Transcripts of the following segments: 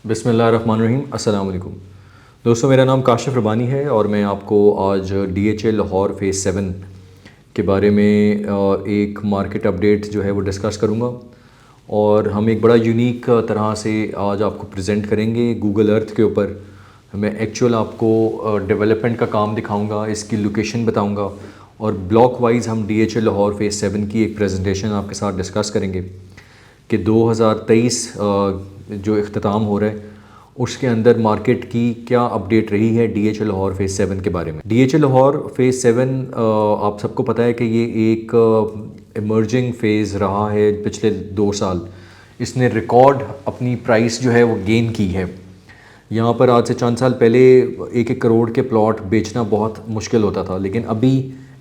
बिस्मिल्लाहिर्रहमानिर्रहीम। अस्सलाम वालेकुम दोस्तों, मेरा नाम काशिफ़ रबानी है और मैं आपको आज DHA लाहौर फ़ेज़ 7 के बारे में एक मार्केट अपडेट जो है वो डिस्कस करूँगा। और हम एक बड़ा यूनिक तरह से आज आपको प्रेजेंट करेंगे गूगल अर्थ के ऊपर। मैं एक्चुअल आपको डेवलपमेंट का काम दिखाऊंगा, इसकी लोकेशन बताऊंगा और ब्लॉक वाइज हम DHA लाहौर फ़ेज़ 7 की एक प्रेजेंटेशन आपके साथ डिस्कस करेंगे कि 2023 जो इख्तिताम हो रहा है उसके अंदर मार्केट की क्या अपडेट रही है DHA लाहौर फ़ेज़ 7 के बारे में। DHA लाहौर फ़ेज़ 7 आप सबको पता है कि ये एक इमर्जिंग फ़ेज़ रहा है पिछले 2 साल। इसने रिकॉर्ड अपनी प्राइस जो है वो गेन की है। यहाँ पर आज से चंद साल पहले 1-1 करोड़ के प्लॉट बेचना बहुत मुश्किल होता था, लेकिन अभी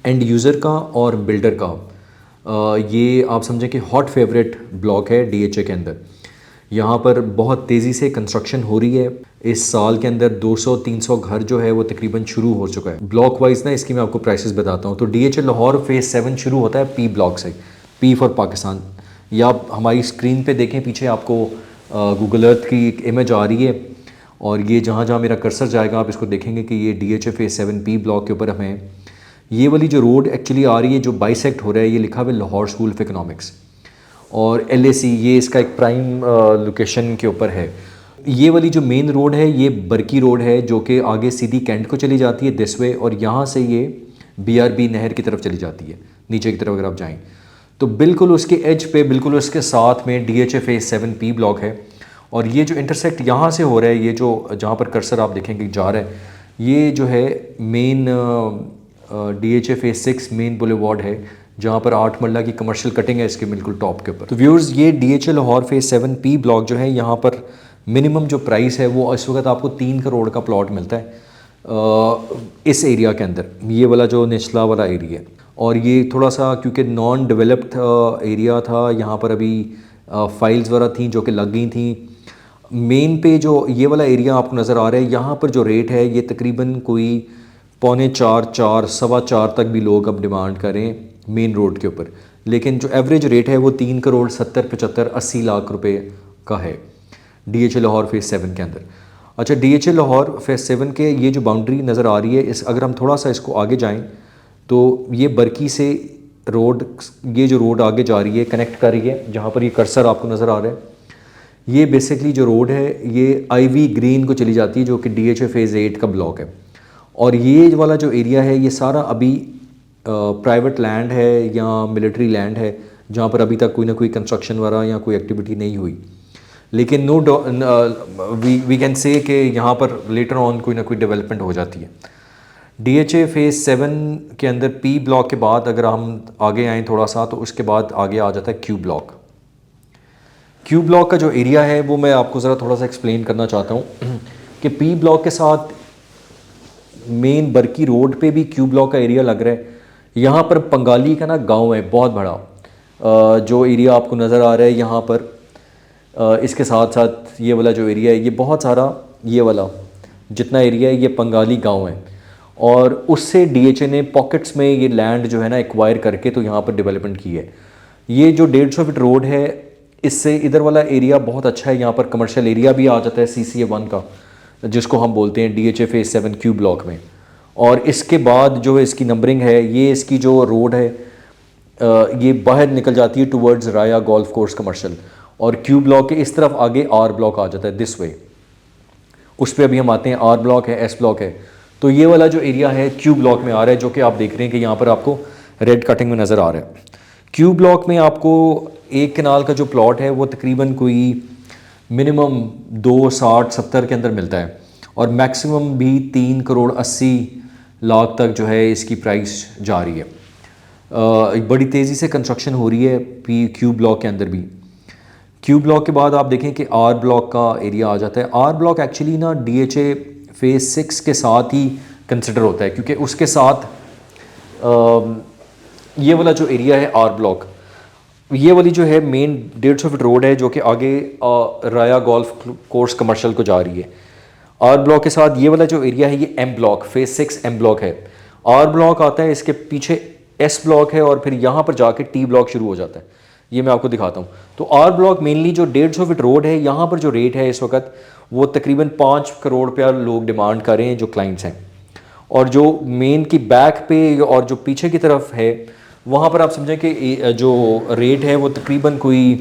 एंड यूज़र का और बिल्डर का ये आप समझें कि हॉट फेवरेट ब्लॉक है DHA के अंदर। यहाँ पर बहुत तेज़ी से कंस्ट्रक्शन हो रही है। इस साल के अंदर 200-300 घर जो है वो तकरीबन शुरू हो चुका है। ब्लॉक वाइज ना इसकी मैं आपको प्राइसेस बताता हूँ। तो DHA लाहौर फ़ेज़ 7 शुरू होता है P ब्लॉक से, P फॉर पाकिस्तान। या आप हमारी स्क्रीन पे देखें, पीछे आपको गूगल अर्थ की एक इमेज आ रही है और ये जहाँ जहाँ मेरा कर्सर जाएगा आप इसको देखेंगे कि ये DHA फ़ेज़ 7 P ब्लॉक के ऊपर हमें ये वाली जो रोड एक्चुअली आ रही है, जो बाइसेक्ट हो रहा है, ये लिखा हुआ है लाहौर स्कूल ऑफ इकनॉमिक्स और LAC, ये इसका एक प्राइम लोकेशन के ऊपर है। ये वाली जो मेन रोड है ये बरकी रोड है जो कि आगे सीधी कैंट को चली जाती है दिस वे, और यहाँ से ये BRB नहर की तरफ चली जाती है नीचे की तरफ अगर आप जाएँ तो बिल्कुल उसके एज पे, बिल्कुल उसके साथ में DHA फ़ेज़ 7 P ब्लॉक है। और ये जो इंटरसेक्ट यहाँ से हो रहा है, ये जो जहाँ पर कर्सर आप देखेंगे जा रहा है, ये जो है main DHA phase 6 main boulevard है जहाँ पर 8 मरला की कमर्शियल कटिंग है इसके बिल्कुल टॉप के ऊपर। तो व्यूअर्स, ये DHA Lahore phase 7 P block जो है, यहाँ पर मिनिमम जो प्राइस है वो इस वक्त आपको 3 करोड़ का प्लॉट मिलता है इस एरिया के अंदर, ये वाला जो निचला वाला एरिया है। और ये थोड़ा सा क्योंकि नॉन डेवलप्ड एरिया था, यहाँ पर अभी फाइल्स वगैरह थी जो कि लग गई थी। मेन पे जो ये वाला एरिया आपको नज़र आ रहा है, यहाँ पर जो रेट है ये तकरीबन कोई 3.25-4, 4.25 तक भी लोग अब डिमांड करें मेन रोड के ऊपर। लेकिन जो एवरेज रेट है वो 3 करोड़ 70, 75, 80 लाख रुपए का है DHA लाहौर फ़ेज़ 7 के अंदर। अच्छा, DHA लाहौर फ़ेज़ 7 के ये जो बाउंड्री नज़र आ रही है, इस अगर हम थोड़ा सा इसको आगे जाएं तो ये बरकी से रोड, ये जो रोड आगे जा रही है कनेक्ट कर रही है, जहाँ पर ये कर्सर आपको नज़र आ रहा है, ये बेसिकली जो रोड है ये IV ग्रीन को चली जाती है जो कि DHA फ़ेज़ 8 का ब्लॉक है। और ये वाला जो एरिया है ये सारा अभी प्राइवेट लैंड है या मिलिट्री लैंड है जहाँ पर अभी तक कोई ना कोई कंस्ट्रक्शन वगैरह या कोई एक्टिविटी नहीं हुई। लेकिन वी कैन से कि यहाँ पर लेटर ऑन कोई ना कोई डेवलपमेंट हो जाती है। DHA फ़ेज़ 7 के अंदर P ब्लॉक के बाद अगर हम आगे आएँ थोड़ा सा, तो उसके बाद आगे आ जाता है Q ब्लॉक। Q ब्लॉक का जो एरिया है वो मैं आपको ज़रा थोड़ा सा एक्सप्लेन करना चाहता हूँ कि P ब्लॉक के साथ मेन बरकी रोड पे भी Q ब्लॉक का एरिया लग रहा है। यहाँ पर पंगाली का ना गांव है बहुत बड़ा, जो एरिया आपको नज़र आ रहा है यहाँ पर, इसके साथ साथ ये वाला जो एरिया है ये बहुत सारा, ये वाला जितना एरिया है ये पंगाली गांव है। और उससे DHA ने पॉकेट्स में ये लैंड जो है ना एक्वायर करके तो यहाँ पर डेवलपमेंट की है। ये जो 150 फीट रोड है इससे इधर वाला एरिया बहुत अच्छा है, यहाँ पर कमर्शियल एरिया भी आ जाता है CCA 1 का, जिसको हम बोलते हैं DHA फ़ेज़ 7 Q ब्लॉक में। और इसके बाद जो इसकी नंबरिंग है, ये इसकी जो रोड है ये बाहर निकल जाती है टुवर्ड्स राया गोल्फ कोर्स कमर्शियल, और Q ब्लॉक के इस तरफ आगे R ब्लॉक आ जाता है दिस वे। उस पर अभी हम आते हैं, R ब्लॉक है, S ब्लॉक है। तो ये वाला जो एरिया है Q ब्लॉक में आ रहा है, जो कि आप देख रहे हैं कि यहाँ पर आपको रेड कटिंग में नज़र आ रहा है। Q ब्लॉक में आपको एक कनाल का जो प्लॉट है वो तकरीबन कोई मिनिमम 260-70 के अंदर मिलता है और मैक्सिमम भी 3 करोड़ 80 लाख तक जो है इसकी प्राइस जा रही है। बड़ी तेज़ी से कंस्ट्रक्शन हो रही है Q ब्लॉक के अंदर भी। Q ब्लॉक के बाद आप देखें कि R ब्लॉक का एरिया आ जाता है। R ब्लॉक एक्चुअली ना DHA फ़ेज़ 6 के साथ ही कंसिडर होता है, क्योंकि उसके साथ ये वाला जो एरिया है R ब्लॉक, ये वाली जो है मेन 150 फीट रोड है जो कि आगे राया गोल्फ कोर्स कमर्शियल को जा रही है। R ब्लॉक के साथ ये वाला जो एरिया है ये M block phase 6 M block है। R ब्लॉक आता है, इसके पीछे S ब्लॉक है और फिर यहाँ पर जाके T ब्लॉक शुरू हो जाता है। ये मैं आपको दिखाता हूँ। तो R ब्लॉक मेनली जो 150 फीट रोड है, यहाँ पर जो रेट है इस वक्त वो तकरीबन 5 करोड़ रुपया लोग डिमांड कर रहे हैं जो क्लाइंट्स हैं। और जो मेन की बैक पे और जो पीछे की तरफ है वहाँ पर आप समझें कि जो रेट है वो तकरीबन कोई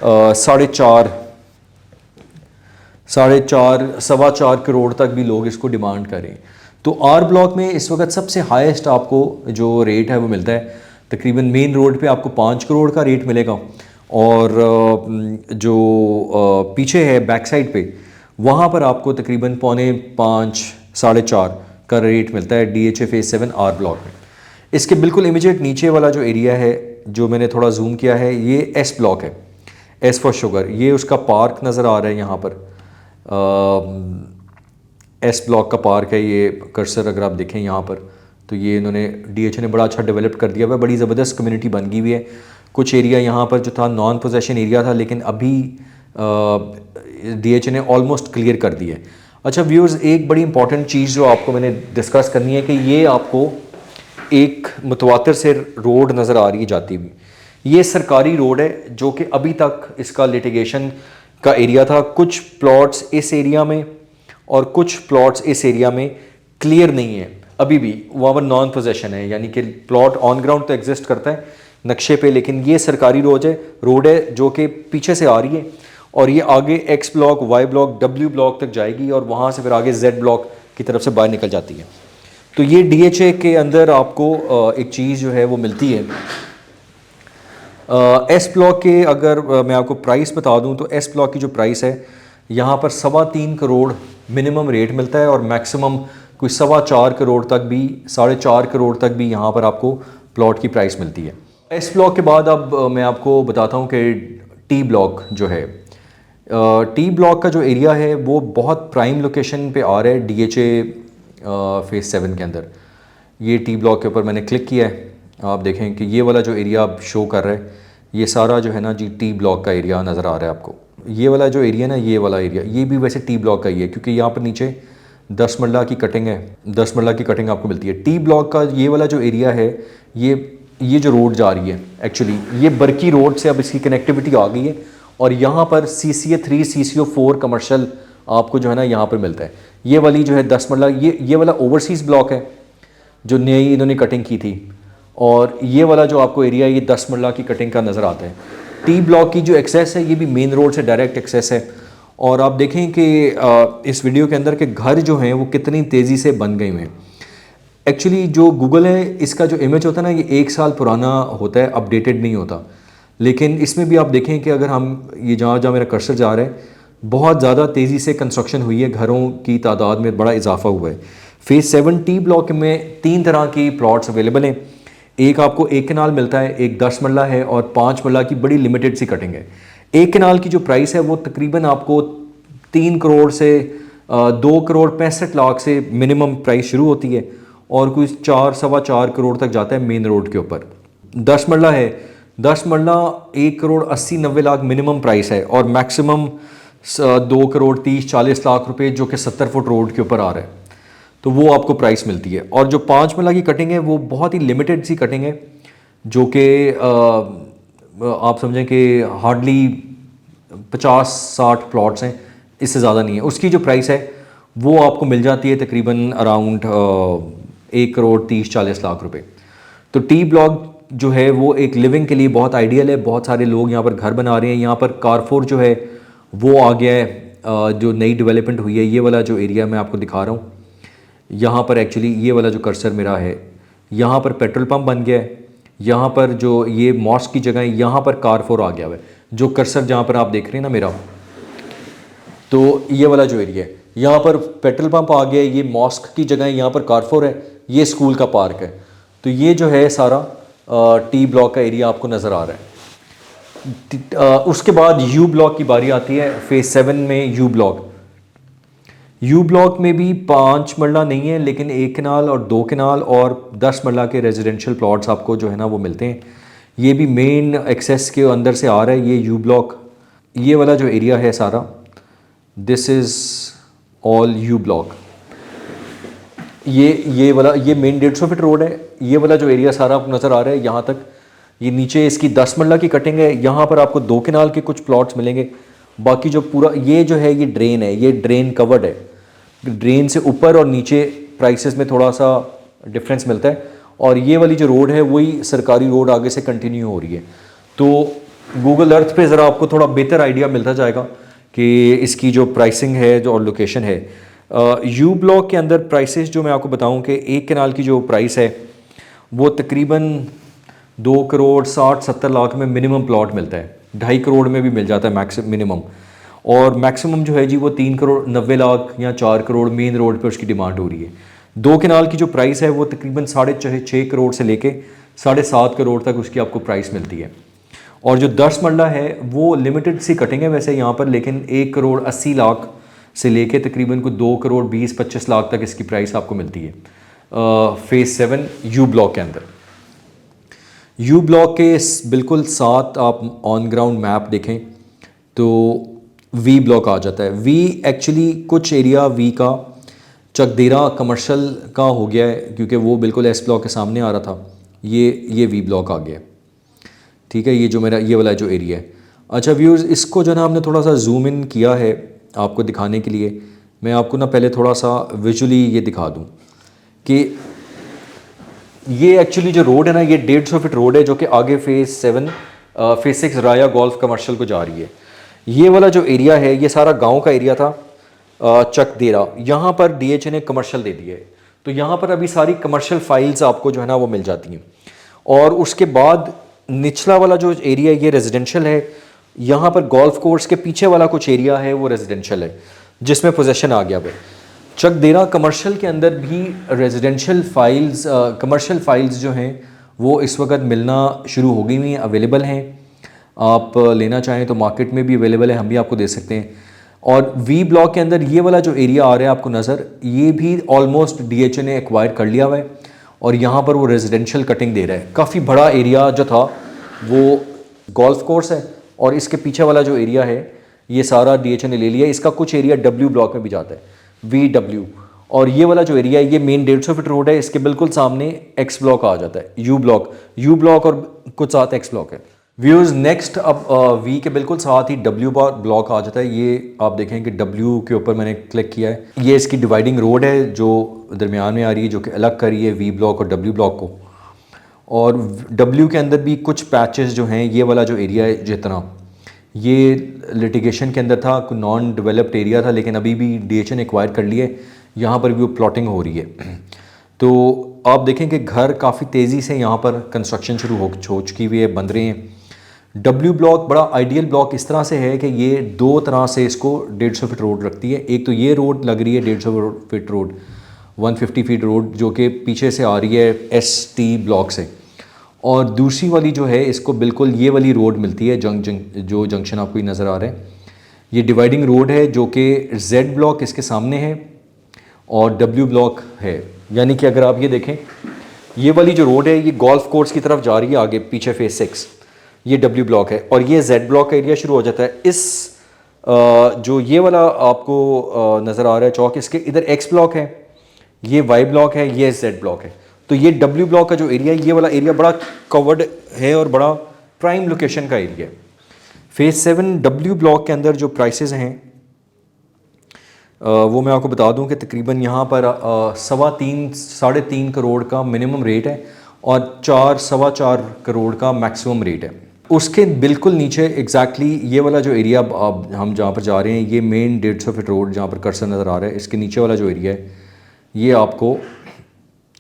4.5 करोड़ तक भी लोग इसको डिमांड करें। तो आर ब्लॉक में इस वक्त सबसे हाईएस्ट आपको जो रेट है वो मिलता है, तकरीबन मेन रोड पे आपको 5 करोड़ का रेट मिलेगा। और जो पीछे है बैक साइड पे वहाँ पर आपको तकरीबन 4.5 4.5 का रेट मिलता है DHA फेज़ 7 आर ब्लॉक में। इसके बिल्कुल इमीडिएट नीचे वाला जो एरिया है जो मैंने थोड़ा जूम किया है ये एस ब्लॉक है, एस फॉर शुगर। ये उसका पार्क नज़र आ रहा है यहाँ पर, एस ब्लॉक का पार्क है ये। कर्सर अगर आप देखें यहाँ पर तो ये इन्होंने DHA ने बड़ा अच्छा डेवलप कर दिया हुआ है, बड़ी ज़बरदस्त कम्युनिटी बन गई हुई है। कुछ एरिया यहाँ पर जो था नॉन पोजेशन एरिया था, लेकिन अभी DHA ने ऑलमोस्ट क्लियर कर दिया है। अच्छा व्यूअर्स, एक बड़ी इंपॉर्टेंट चीज़ जो आपको मैंने डिस्कस करनी है कि ये आपको एक मुतवातिर से रोड नज़र आ रही है जाती हुई। ये सरकारी रोड है जो कि अभी तक इसका लिटिगेशन का एरिया था। कुछ प्लॉट्स इस एरिया में और कुछ प्लॉट्स इस एरिया में क्लियर नहीं है, अभी भी वहाँ पर नॉन पोजेशन है, यानी कि प्लॉट ऑन ग्राउंड तो एग्जिस्ट करता है नक्शे पे, लेकिन ये सरकारी रोड है जो कि पीछे से आ रही है और ये आगे X block, Y block, W block तक जाएगी और वहाँ से फिर आगे जेड ब्लॉक की तरफ से बाहर निकल जाती है। तो ये DHA के अंदर आपको एक चीज़ जो है वो मिलती है। एस ब्लॉक के अगर मैं आपको प्राइस बता दूं तो एस ब्लॉक की जो प्राइस है यहाँ पर 3.25 करोड़ मिनिमम रेट मिलता है और मैक्सिमम कोई 4.25 करोड़ तक भी, 4.5 करोड़ तक भी यहाँ पर आपको प्लॉट की प्राइस मिलती है। एस ब्लॉक के बाद अब मैं आपको बताता हूँ कि टी ब्लॉक जो है, टी ब्लॉक का जो एरिया है वो बहुत प्राइम लोकेशन पे आ रहा है DHA फेज़ 7 के अंदर। ये टी ब्लॉक के ऊपर मैंने क्लिक किया है, आप देखें कि ये वाला जो एरिया आप शो कर रहा है ये सारा जो है ना जी टी ब्लॉक का एरिया नज़र आ रहा है आपको। ये वाला जो एरिया ना, ये वाला एरिया ये भी वैसे टी ब्लॉक का ही है, क्योंकि यहाँ पर नीचे 10 मरला की कटिंग है, 10 मरला की कटिंग आपको मिलती है। टी ब्लॉक का ये वाला जो एरिया है, ये जो रोड जा रही है एक्चुअली ये बरकी रोड से अब इसकी कनेक्टिविटी आ गई है और यहाँ पर CCA 3 CCO 4 कमर्शियल आपको जो है ना यहाँ पर मिलता है। ये वाली जो है 10 मरला, ये वाला ओवरसीज़ ब्लॉक है जो नई इन्होंने कटिंग की थी, और ये वाला जो आपको एरिया ये 10 मरला की कटिंग का नज़र आता है। टी ब्लॉक की जो एक्सेस है ये भी मेन रोड से डायरेक्ट एक्सेस है। और आप देखें कि इस वीडियो के अंदर के घर जो हैं वो कितनी तेज़ी से बन गए हुए हैं। एक्चुअली जो गूगल है इसका जो इमेज होता है ना ये 1 साल पुराना होता है, अपडेटेड नहीं होता। लेकिन इसमें भी आप देखें कि अगर हम ये जहाँ मेरा कर्सर जा रहा है बहुत ज़्यादा तेज़ी से कंस्ट्रक्शन हुई है, घरों की तादाद में बड़ा इजाफा हुआ है। फेज़ 7 टी ब्लॉक में 3 तरह की प्लॉट्स अवेलेबल हैं। एक आपको 1 कनाल मिलता है, एक 10 मरला है और 5 मरला की बड़ी लिमिटेड सी कटिंग है। 1 कनाल की जो प्राइस है वो तकरीबन आपको 3 करोड़ से 2 करोड़ 65 लाख से मिनिमम प्राइस शुरू होती है और कोई 4-4.25 करोड़ तक जाता है मेन रोड के ऊपर। 10 मरला है, 10 मरला 1 करोड़ 80-90 लाख मिनिमम प्राइस है और मैक्सिमम 2 करोड़ 30-40 लाख रुपए जो कि 70 फुट रोड के ऊपर आ रहा है, तो वो आपको प्राइस मिलती है। और जो 5 मरला की कटिंग है वो बहुत ही लिमिटेड सी कटिंग है जो कि आप समझें कि हार्डली 50-60 प्लॉट्स हैं, इससे ज़्यादा नहीं है। उसकी जो प्राइस है वो आपको मिल जाती है तकरीबन अराउंड 1 करोड़ 30-40 लाख रुपए। तो टी ब्लॉक जो है वो एक लिविंग के लिए बहुत आइडियल है। बहुत सारे लोग यहाँ पर घर बना रहे हैं। यहाँ पर कारफोर जो है वो आ गया है, जो नई डेवलपमेंट हुई है। ये वाला जो एरिया मैं आपको दिखा रहा हूँ, यहाँ पर एक्चुअली ये वाला जो कर्सर मेरा है यहाँ पर पेट्रोल पंप बन गया है। यहाँ पर जो ये मॉस्क की जगह है यहाँ पर कारफोर आ गया हुआ है। जो कर्सर जहाँ पर आप देख रहे हैं ना मेरा, तो ये वाला जो एरिया है यहाँ पर पेट्रोल पंप आ गया है, ये मॉस्क की जगह है, यहाँ पर कारफोर है, ये स्कूल का पार्क है। तो ये जो है सारा टी ब्लॉक का एरिया आपको नज़र आ रहा है। उसके बाद यू ब्लॉक की बारी आती है। फेज़ 7 में यू ब्लॉक में भी 5 मरला नहीं है, लेकिन 1 कनाल और 2 कनाल और 10 मरला के रेजिडेंशियल प्लॉट्स आपको जो है ना वो मिलते हैं। ये भी मेन एक्सेस के अंदर से आ रहा है ये यू ब्लॉक। ये वाला जो एरिया है सारा, this is all you block. ये वाला ये मेन 150 फीट रोड है। ये वाला जो एरिया सारा आपको नज़र आ रहा है यहाँ तक, ये नीचे इसकी 10 मरला की कटिंग है। यहाँ पर आपको 2 कनाल के कुछ प्लॉट्स मिलेंगे बाकी जो पूरा ये जो है ये ड्रेन है, ये ड्रेन कवर्ड है। ड्रेन से ऊपर और नीचे प्राइसेस में थोड़ा सा डिफरेंस मिलता है, और ये वाली जो रोड है वही सरकारी रोड आगे से कंटिन्यू हो रही है। तो गूगल अर्थ पे ज़रा आपको थोड़ा बेहतर आइडिया मिलता जाएगा कि इसकी जो प्राइसिंग है जो और लोकेशन है। यू ब्लॉक के अंदर प्राइसेस जो मैं आपको बताऊं कि एक कनाल की जो प्राइस है वो तकरीबन 2 करोड़ 60-70 लाख में मिनिमम प्लॉट मिलता है, 2.5 करोड़ में भी मिल जाता है मिनिमम, और मैक्सिमम जो है जी वो 3 करोड़ 90 लाख या 4 करोड़ मेन रोड पे उसकी डिमांड हो रही है। 2 कनाल की जो प्राइस है वो तकरीबन 6.5 करोड़ से लेके 7.5 करोड़ तक उसकी आपको प्राइस मिलती है। और जो 10 मरला है वो लिमिटेड सी कटिंग है वैसे यहाँ पर, लेकिन 1 करोड़ 80 लाख से लेके तकरीबन को 2 करोड़ 20-25 लाख तक इसकी प्राइस आपको मिलती है फेज़ 7 यू ब्लॉक के अंदर। यू ब्लॉक के बिल्कुल साथ आप ऑन ग्राउंड मैप देखें तो वी ब्लॉक आ जाता है। वी एक्चुअली कुछ एरिया वी का चकदेरा कमर्शियल का हो गया है, क्योंकि वो बिल्कुल एस ब्लॉक के सामने आ रहा था, ये वी ब्लॉक आ गया। ठीक है, ये जो मेरा ये वाला जो एरिया है। अच्छा व्यूअर्स, इसको जो है ना हमने थोड़ा सा जूम इन किया है आपको दिखाने के लिए। मैं आपको ना पहले थोड़ा सा विजुअली ये दिखा दूँ कि ये एक्चुअली जो रोड है ना, ये 150 फीट रोड है जो कि आगे फेज़ 6 राया गोल्फ कमर्शियल को जा रही है। ये वाला जो एरिया है ये सारा गांव का एरिया था चकदेरा, यहाँ पर डीएचए ने कमर्शियल दे दिया है। तो यहाँ पर अभी सारी कमर्शियल फाइल्स आपको जो है ना वो मिल जाती हैं। और उसके बाद निचला वाला जो एरिया ये रेजिडेंशियल है, यहाँ पर गोल्फ कोर्स के पीछे वाला कुछ एरिया है वो रेजिडेंशियल है जिसमें पोजेशन आ गया है। चकदेरा कमर्शियल के अंदर भी रेजिडेंशियल फाइल्स कमर्शियल फाइल्स जो हैं वो इस वक्त मिलना शुरू हो गई हुई हैं, अवेलेबल हैं। आप लेना चाहें तो मार्केट में भी अवेलेबल है, हम भी आपको दे सकते हैं। और वी ब्लॉक के अंदर ये वाला जो एरिया आ रहा है आपको नज़र, ये भी ऑलमोस्ट डीएचए ने एक्वायर कर लिया हुआ है, और यहाँ पर वो रेजिडेंशियल कटिंग दे रहा है। काफ़ी बड़ा एरिया जो था वो गोल्फ कोर्स है, और इसके पीछे वाला जो एरिया है ये सारा डीएचए ने ले लिया। इसका कुछ एरिया डब्ल्यू ब्लॉक में भी जाता है, VW। और ये वाला जो एरिया है ये मेन 150 फीट रोड है, इसके बिल्कुल सामने एक्स ब्लॉक आ जाता है, यू ब्लॉक और कुछ साथ एक्स ब्लॉक है। व्यूअर्स नेक्स्ट अब वी के बिल्कुल साथ ही डब्ल्यू ब्लॉक आ जाता है। ये आप देखें कि डब्ल्यू के ऊपर मैंने क्लिक किया है, ये इसकी डिवाइडिंग रोड है जो दरमियान में आ रही है, जो कि अलग कर रही है वी ब्लॉक और डब्ल्यू ब्लॉक को। और डब्ल्यू के अंदर भी कुछ पैचेस जो हैं, ये वाला जो एरिया है जितना ये लिटिगेशन के अंदर था, कोई नॉन डेवलप्ड एरिया था, लेकिन अभी भी डीएचए ने एक्वायर कर लिए, यहाँ पर भी वो प्लॉटिंग हो रही है। तो आप देखें कि घर काफ़ी तेज़ी से यहाँ पर कंस्ट्रक्शन शुरू हो चुकी हुई है, बन रहे हैं। डब्ल्यू ब्लॉक बड़ा आइडियल ब्लॉक इस तरह से है कि ये 2 तरह से इसको 150 फीट रोड रखती है। एक तो ये रोड लग रही है 150 फीट रोड, 150 फीट रोड जो कि पीछे से आ रही है ST ब्लॉक से, और दूसरी वाली जो है इसको बिल्कुल ये वाली रोड मिलती है जो जंक्शन आपको नज़र आ रहा है, ये डिवाइडिंग रोड है जो कि Z ब्लॉक इसके सामने है और W ब्लॉक है। यानी कि अगर आप ये देखें, ये वाली जो रोड है ये गोल्फ कोर्स की तरफ जा रही है आगे पीछे फेज़ 6, ये W ब्लॉक है, और ये Z ब्लॉक का एरिया शुरू हो जाता है। इस जो ये वाला आपको नज़र आ रहा है चौक, इसके इधर X ब्लॉक है, ये Y ब्लॉक है, ये Z ब्लॉक है। तो ये W ब्लॉक का जो एरिया है, ये वाला एरिया बड़ा कवर्ड है और बड़ा प्राइम लोकेशन का एरिया है। फेज़ 7 W ब्लॉक के अंदर जो प्राइसेस हैं वो मैं आपको बता दूं कि तकरीबन यहाँ पर 3.5-3.5 करोड़ का मिनिमम रेट है और 4-4.25 करोड़ का मैक्सिमम रेट है। उसके बिल्कुल नीचे एग्जैक्टली ये वाला जो एरिया अब हम जहाँ पर जा रहे हैं, ये मेन 150 फीट रोड जहाँ पर कर्सर नज़र आ रहा है, इसके नीचे वाला जो एरिया है ये आपको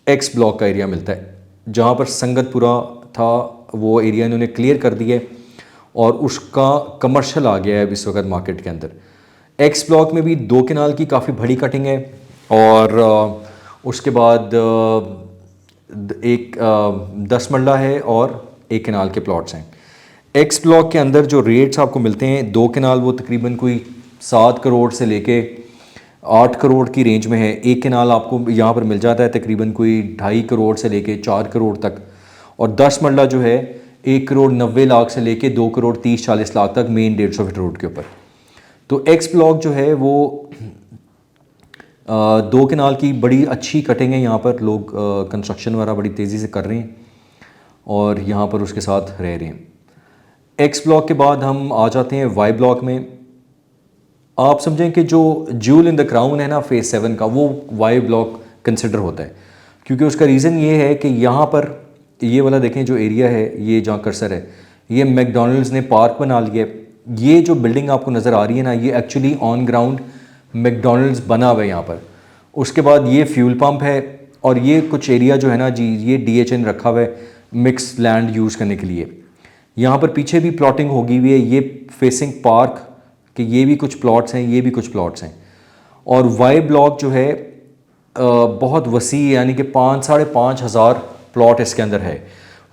X ब्लॉक का एरिया मिलता है। जहाँ पर संगतपुरा था वो एरिया इन्होंने क्लियर कर दिया है और उसका कमर्शियल आ गया है इस वक्त मार्केट के अंदर। X ब्लॉक में भी 2 कनाल की काफ़ी बड़ी कटिंग है, और उसके बाद एक 10 मरला है और 1 कनाल के प्लॉट्स हैं। X ब्लॉक के अंदर जो रेट्स आपको मिलते हैं, 2 कनाल वो तकरीबन कोई 7 करोड़ से लेके 8 करोड़ की रेंज में है। 1 कनाल आपको यहाँ पर मिल जाता है तकरीबन कोई 2.5 करोड़ से लेके 4 करोड़ तक, और 10 मरला जो है 1 करोड़ 90 लाख से लेके 2 करोड़ 30-40 लाख तक मेन 150 फीट रोड के ऊपर। तो X ब्लॉक जो है वो 2 कनाल की बड़ी अच्छी कटिंग है, यहाँ पर लोग कंस्ट्रक्शन वगैरह बड़ी तेज़ी से कर रहे हैं और यहाँ पर उसके साथ रह रहे हैं। X ब्लॉक के बाद हम आ जाते हैं Y ब्लॉक में। आप समझें कि जो ज्यूल इन द क्राउन है ना फेज़ 7 का, वो वाई ब्लॉक कंसिडर होता है। क्योंकि उसका रीज़न ये है कि यहाँ पर ये वाला देखें जो एरिया है, ये जहाँ कर्सर है, ये मैकडॉनल्ड्स ने पार्क बना लिया है। ये जो बिल्डिंग आपको नज़र आ रही है ना, ये एक्चुअली ऑन ग्राउंड मैकडॉनल्ड्स बना हुआ है यहाँ पर। उसके बाद ये फ्यूल पंप है और ये कुछ एरिया जो है ना जी, ये DHN रखा हुआ है मिक्स लैंड यूज़ करने के लिए। यहाँ पर पीछे भी प्लॉटिंग होगी हुई है, ये फेसिंग पार्क कि ये भी कुछ प्लॉट्स हैं, ये भी कुछ प्लॉट्स हैं। और वाई ब्लॉक जो है बहुत वसी है, यानी कि 5,500 हज़ार प्लॉट इसके अंदर है।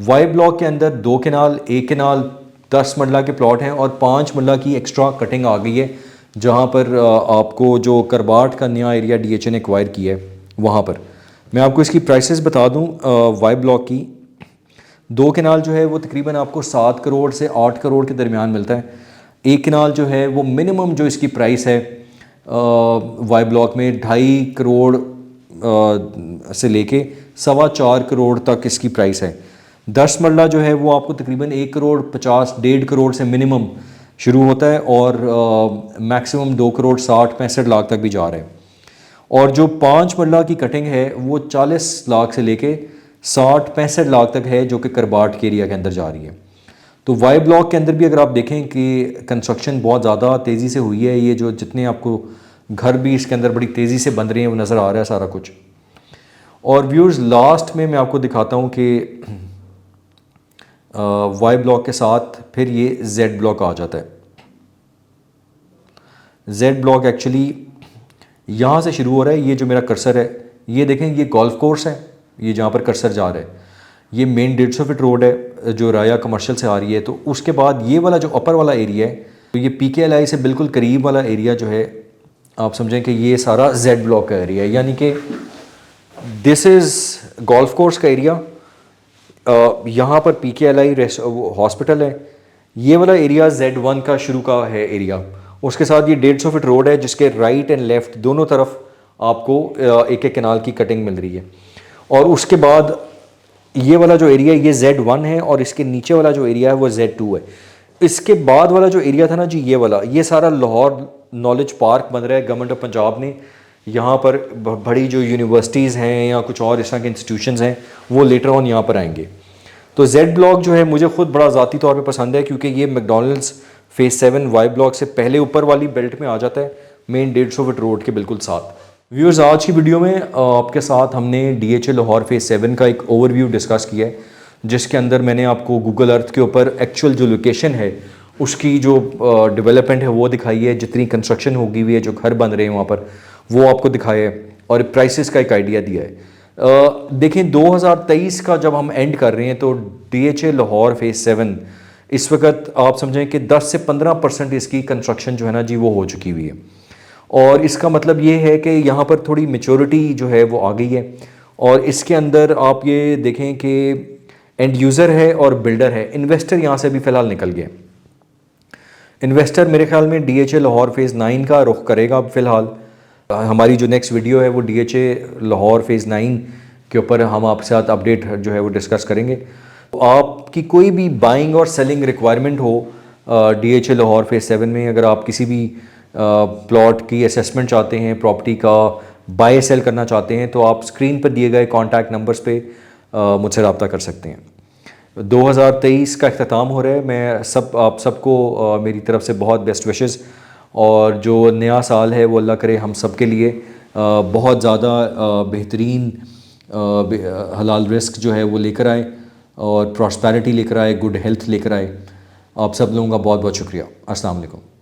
वाई ब्लॉक के अंदर 2 केनाल, 1 केनाल, 10 मरला के प्लॉट हैं और 5 मरला की एक्स्ट्रा कटिंग आ गई है, जहाँ पर आपको जो करबाट का नया एरिया DHN ने एक्वायर किया है वहाँ पर। मैं आपको इसकी प्राइसेस बता दूँ। वाई ब्लॉक की 2 केनाल जो है वो तकरीबन आपको 7 करोड़ से 8 करोड़ के दरमियान मिलता है। 1 केनाल जो है वो मिनिमम जो इसकी प्राइस है वाई ब्लॉक में 2.5 करोड़ से लेके 4.25 करोड़ तक इसकी प्राइस है। 10 मरला जो है वो आपको तकरीबन 1 करोड़ 50, 1.5 करोड़ से मिनिमम शुरू होता है और मैक्सिमम 2 करोड़ 60-65 लाख तक भी जा रहा है। और जो 5 मरला की कटिंग है वो 40 लाख से लेके 60-65 लाख तक है, जो कि करबाट के एरिया के अंदर जा रही है। तो वाई ब्लॉक के अंदर भी अगर आप देखें कि कंस्ट्रक्शन बहुत ज़्यादा तेज़ी से हुई है, ये जो जितने आपको घर भी इसके अंदर बड़ी तेज़ी से बन रहे हैं वो नज़र आ रहा है सारा कुछ। और व्यूअर्स लास्ट में मैं आपको दिखाता हूँ कि वाई ब्लॉक के साथ फिर ये जेड ब्लॉक आ जाता है। जेड ब्लॉक एक्चुअली यहाँ से शुरू हो रहा है। ये जो मेरा कर्सर है, ये देखें, ये गोल्फ कोर्स है, ये जहाँ पर कर्सर जा रहा है, ये मेन 150 फीट रोड है जो राया कमर्शियल से आ रही है। तो उसके बाद ये वाला जो अपर वाला एरिया है, तो ये PKLI से बिल्कुल करीब वाला एरिया जो है, आप समझें कि ये सारा जेड ब्लॉक का एरिया है। यानी कि दिस इज़ गोल्फ कोर्स का एरिया, यहाँ पर PKLI हॉस्पिटल है। ये वाला एरिया Z1 का शुरू का है एरिया। उसके साथ ये 150 फीट रोड है जिसके राइट एंड लेफ़्ट दोनों तरफ आपको एक एक केनाल की कटिंग मिल रही है। और उसके बाद ये वाला जो एरिया ये Z1 है और इसके नीचे वाला जो एरिया है वो Z2 है। इसके बाद वाला जो एरिया था ना जी, ये वाला, ये सारा लाहौर नॉलेज पार्क बन रहा है गवर्नमेंट ऑफ पंजाब ने। यहाँ पर बड़ी जो यूनिवर्सिटीज़ हैं या कुछ और इस तरह के इंस्टीट्यूशंस हैं वो लेटर ऑन यहाँ पर आएंगे। तो जेड ब्लॉक जो है मुझे खुद बड़ा ज़ाती तौर पे पसंद है, क्योंकि ये मैकडॉनल्ड्स फेज़ 7 वाई ब्लॉक से पहले ऊपर वाली बेल्ट में आ जाता है, मेन 150 फीट रोड के बिल्कुल साथ। व्यूअर्स, आज की वीडियो में आपके साथ हमने DHA लाहौर फेज़ 7 का एक ओवरव्यू डिस्कस किया है, जिसके अंदर मैंने आपको गूगल अर्थ के ऊपर एक्चुअल जो लोकेशन है उसकी जो डेवलपमेंट है वो दिखाई है, जितनी कंस्ट्रक्शन होगी हुई है, जो घर बन रहे हैं वहाँ पर वो आपको दिखाया है, और प्राइसेस का एक आइडिया दिया है। देखें 2023 का जब हम एंड कर रहे हैं तो DHA लाहौर फेज़ 7 इस वक्त आप समझें कि 10 से 15% इसकी कंस्ट्रक्शन जो है ना जी वो हो चुकी हुई है। और इसका मतलब ये है कि यहाँ पर थोड़ी मेच्योरिटी जो है वो आ गई है। और इसके अंदर आप ये देखें कि एंड यूज़र है और बिल्डर है। इन्वेस्टर यहाँ से भी फ़िलहाल निकल गया। इन्वेस्टर मेरे ख्याल में DHA लाहौर फेज़ 9 का रुख करेगा। अब फ़िलहाल हमारी जो नेक्स्ट वीडियो है वो DHA लाहौर फेज़ 9 के ऊपर हम आपके साथ अपडेट जो है वो डिस्कस करेंगे। तो आपकी कोई भी बाइंग और सेलिंग रिक्वायरमेंट हो DHA लाहौर फेज़ 7 में, अगर आप किसी भी प्लॉट की असेसमेंट चाहते हैं, प्रॉपर्टी का बाय सेल करना चाहते हैं, तो आप स्क्रीन पर दिए गए कॉन्टैक्ट नंबर्स पे मुझसे रब्ता कर सकते हैं। 2023 का अख्ताम हो रहा है। मैं आप सबको मेरी तरफ से बहुत बेस्ट विशेस, और जो नया साल है वो अल्लाह करे हम सब के लिए बहुत ज़्यादा बेहतरीन हलाल रिस्क जो है वो लेकर आए, और प्रॉस्पेरिटी लेकर आए, गुड हेल्थ लेकर आए। आप सब लोगों का बहुत बहुत शुक्रिया। अस्सलाम वालेकुम।